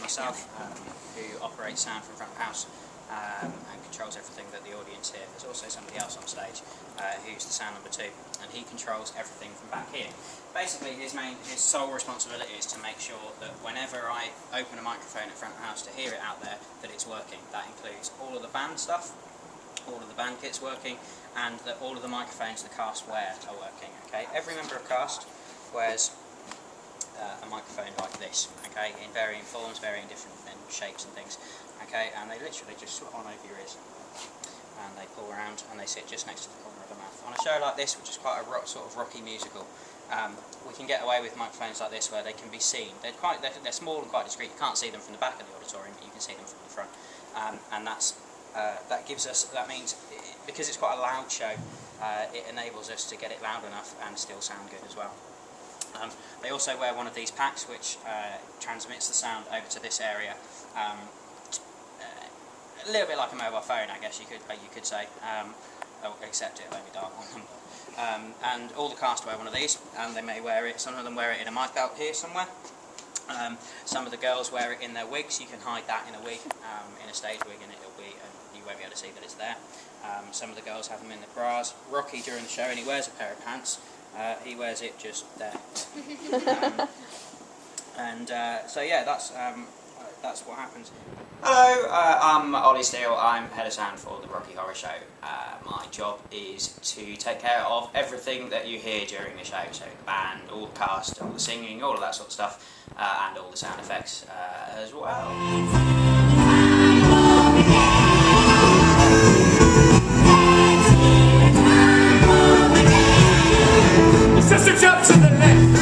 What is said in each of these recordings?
myself, who operates sound from front of house and controls everything that the audience hear. There's also somebody else on stage who's the sound number 2, and he controls everything from back here. Basically, his sole responsibility is to make sure that whenever I open a microphone at front of house to hear it out there, that it's working. That includes all of the band stuff, all of the band kit's working, and that all of the microphones the cast wear are working. Okay, every member of cast wears a microphone like this, okay, in varying forms, varying different shapes and things, okay, and they literally just slot on over your ears, and they pull around, and they sit just next to the corner of the mouth. On a show like this, which is quite a sort of rocky musical, we can get away with microphones like this where they can be seen. They're small and quite discreet. You can't see them from the back of the auditorium, but you can see them from the front, and that means because it's quite a loud show, it enables us to get it loud enough and still sound good as well. They also wear one of these packs which transmits the sound over to this area, a little bit like a mobile phone, I guess you could say, except it'll only dial one number. And all the cast wear one of these, and they may wear it. Some of them wear it in a mic belt here somewhere. Some of the girls wear it in their wigs. You can hide that in a wig, in a stage wig, and you won't be able to see that it's there. Some of the girls have them in the bras. Rocky, during the show, and he wears a pair of pants. He wears it just there. So yeah, that's what happens. Hello, I'm Ollie Steele. I'm head of sound for the Rocky Horror Show. My job is to take care of everything that you hear during the show, so the band, all the cast, all the singing, all of that sort of stuff, and all the sound effects as well. Just a jump to the left.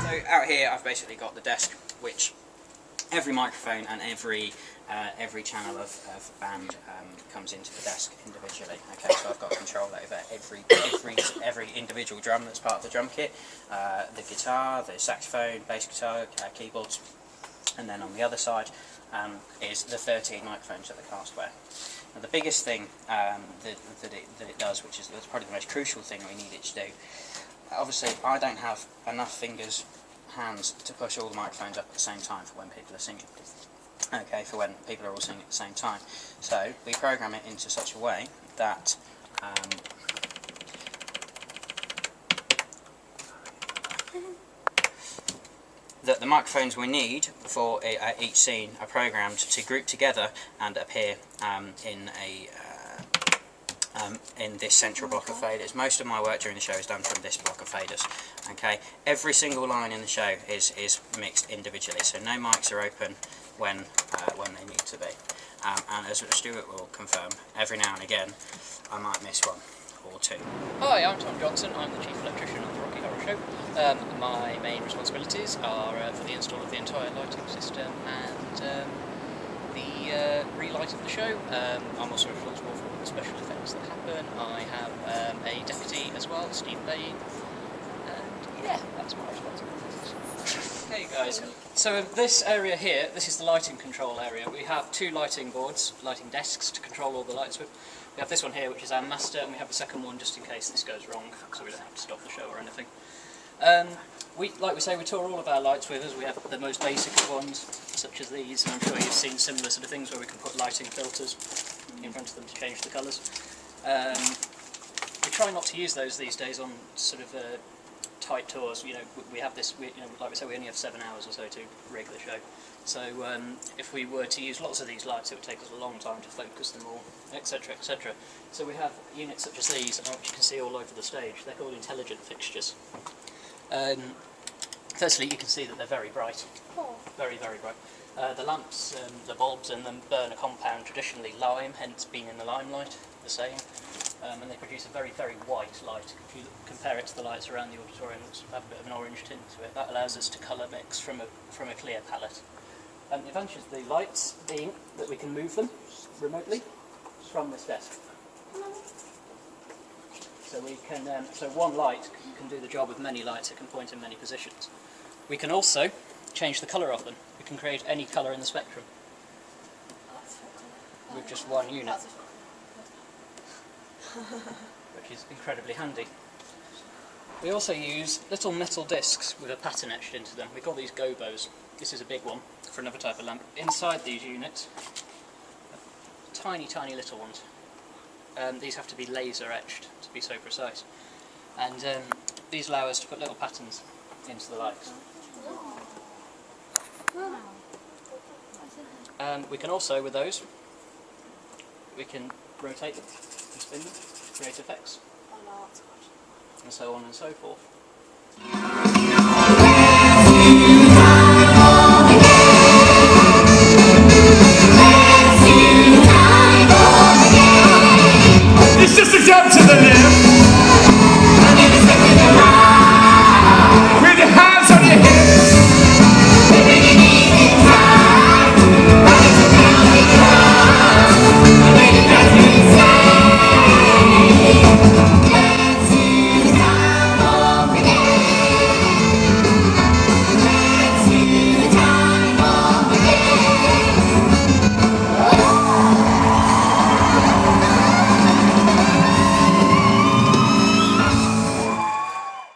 So out here I've basically got the desk, which every microphone and every channel of band comes into the desk individually. Okay, so I've got control over every individual drum that's part of the drum kit, the guitar, the saxophone, bass guitar, keyboards, and then on the other side is the 13 microphones that the cast wear. Now, the biggest thing that it does, which is probably the most crucial thing we need it to do, obviously I don't have enough hands to push all the microphones up at the same time for when people are singing. Okay, for when people are all singing at the same time. So we program it into such a way that that the microphones we need for each scene are programmed to group together and appear in this central block of faders. Most of my work during the show is done from this block of faders. Okay, every single line in the show is mixed individually, so no mics are open when they need to be. And as Stuart will confirm, every now and again I might miss one or two. Hi, I'm Tom Johnson. I'm the Chief Electrician of the Rocky Horror Show. My main responsibilities are for the install of the entire lighting system and the relight of the show. I'm also responsible for all the special effects that happen. I have a deputy as well, Steve Bain, and yeah, that's my responsibilities. Okay guys, so this area here, this is the lighting control area. We have two lighting boards, lighting desks to control all the lights with. We have this one here, which is our master, and we have the second one just in case this goes wrong, so we don't have to stop the show or anything. Like we say, we tour all of our lights with us. We have the most basic of ones, such as these, and I'm sure you've seen similar sort of things where we can put lighting filters in front of them to change the colours. We try not to use those these days on sort of tight tours. You know, we have this. Like we say, we only have 7 hours or so to rig the show. So if we were to use lots of these lights, it would take us a long time to focus them all, etc., etc. So we have units such as these, which you can see all over the stage. They're called intelligent fixtures. Firstly, you can see that they're very bright, very, very bright. The lamps, the bulbs in them burn a compound, traditionally lime, hence being in the limelight, the saying. And they produce a very, very white light. If you compare it to the lights around the auditorium, which have a bit of an orange tint to it, that allows us to colour mix from a clear palette. The advantage of the lights being that we can move them remotely from this desk. So we can, so one light can do the job of many lights. It can point in many positions. We can also change the colour of them. We can create any colour in the spectrum with just one unit, which is incredibly handy. We also use little metal discs with a pattern etched into them. We call these gobos. This is a big one for another type of lamp. Inside these units, tiny, tiny little ones. These have to be laser etched to be so precise. And these allow us to put little patterns into the lights. We can also, with those, we can rotate them and spin them, create effects, and so on and so forth.